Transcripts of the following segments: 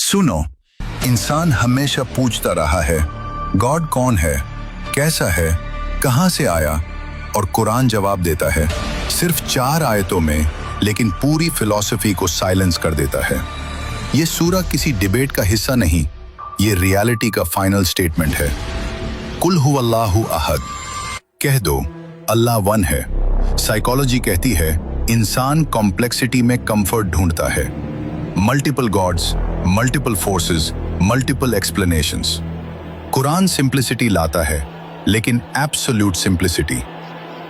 सुनो, इंसान हमेशा पूछता रहा है, गॉड कौन है, कैसा है, कहां से आया, और कुरान जवाब देता है सिर्फ 4 आयतों में, लेकिन पूरी फिलॉसफी को साइलेंस कर देता है। ये सूरा किसी डिबेट का हिस्सा नहीं, ये रियलिटी का फाइनल स्टेटमेंट है। कुल हुवल्लाहु अहद, कह दो अल्लाह वन है। साइकोलॉजी कहती है इंसान कॉम्प्लेक्सिटी में कंफर्ट ढूंढता है। Multiple gods, multiple forces, multiple explanations. Quran simplicity लाता है, लेकिन एब्सोल्यूट सिंप्लिसिटी।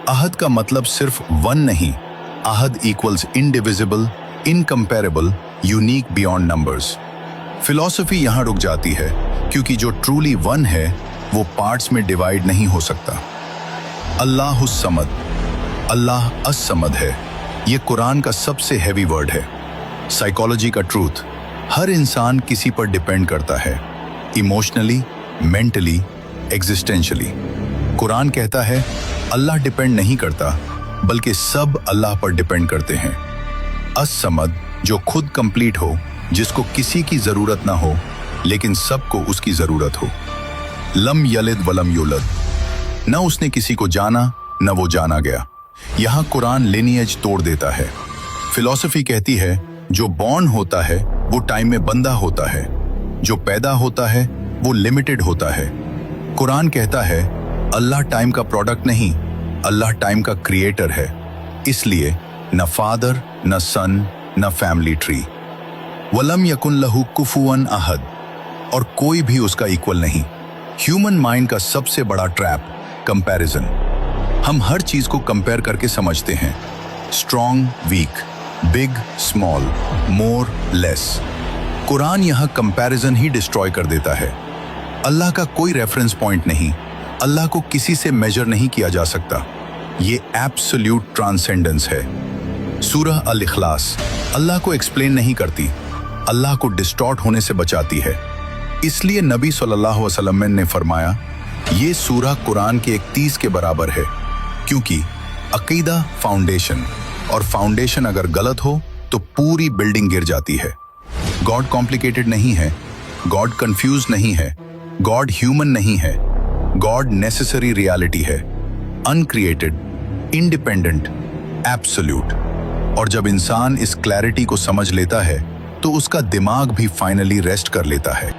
अहद का मतलब सिर्फ वन नहीं, अहद equals indivisible, incomparable, unique beyond numbers. Philosophy यहां रुक जाती है, क्योंकि जो ट्रूली वन है वो पार्ट्स में डिवाइड नहीं हो सकता। अल्लाहुस समद, अल्लाह अस-समद है, ये कुरान का सबसे हैवी वर्ड है। साइकोलॉजी का ट्रूथ, हर इंसान किसी पर डिपेंड करता है, इमोशनली, मेंटली, एग्जिस्टेंशियली। कुरान कहता है अल्लाह डिपेंड नहीं करता, बल्कि सब अल्लाह पर डिपेंड करते हैं। अस-समद, जो खुद कंप्लीट हो, जिसको किसी की जरूरत ना हो, लेकिन सबको उसकी जरूरत हो। लम यलिद वलम यूलद, न उसने किसी को जाना न वो जाना गया। यहां कुरान लिनिएज तोड़ देता है। फिलॉसफी कहती है जो बॉर्न होता है वो टाइम में बंधा होता है, जो पैदा होता है वो लिमिटेड होता है। कुरान कहता है अल्लाह टाइम का प्रोडक्ट नहीं, अल्लाह टाइम का क्रिएटर है। इसलिए न फादर, न सन, न फैमिली ट्री। वलम यकुन लहू कुफुवन अहद, और कोई भी उसका इक्वल नहीं। ह्यूमन माइंड का सबसे बड़ा ट्रैप कंपैरिजन। हम हर चीज को कंपेयर करके समझते हैं, strong week, big small, more less. Quran यहां कंपैरिजन ही डिस्ट्रॉय कर देता है। अल्लाह का कोई रेफरेंस पॉइंट नहीं, अल्लाह को किसी से मेजर नहीं किया जा सकता। ये एब्सोल्यूट ट्रांसेंडेंस है। सूरह अल इखलास अल्लाह को एक्सप्लेन नहीं करती, अल्लाह को डिस्टॉर्ट होने से बचाती है। इसलिए नबी सल्लल्लाहु अलैहि वसल्लम ने फरमाया ये सूरह कुरान के 31 के बराबर है, क्योंकि अकीदा फाउंडेशन, और फाउंडेशन अगर गलत हो तो पूरी बिल्डिंग गिर जाती है। गॉड कॉम्प्लिकेटेड नहीं है, गॉड कंफ्यूज नहीं है, गॉड ह्यूमन नहीं है, गॉड नेसेसरी रियलिटी है, अनक्रिएटेड, इंडिपेंडेंट, एब्सोल्यूट। और जब इंसान इस क्लैरिटी को समझ लेता है तो उसका दिमाग भी फाइनली रेस्ट कर लेता है।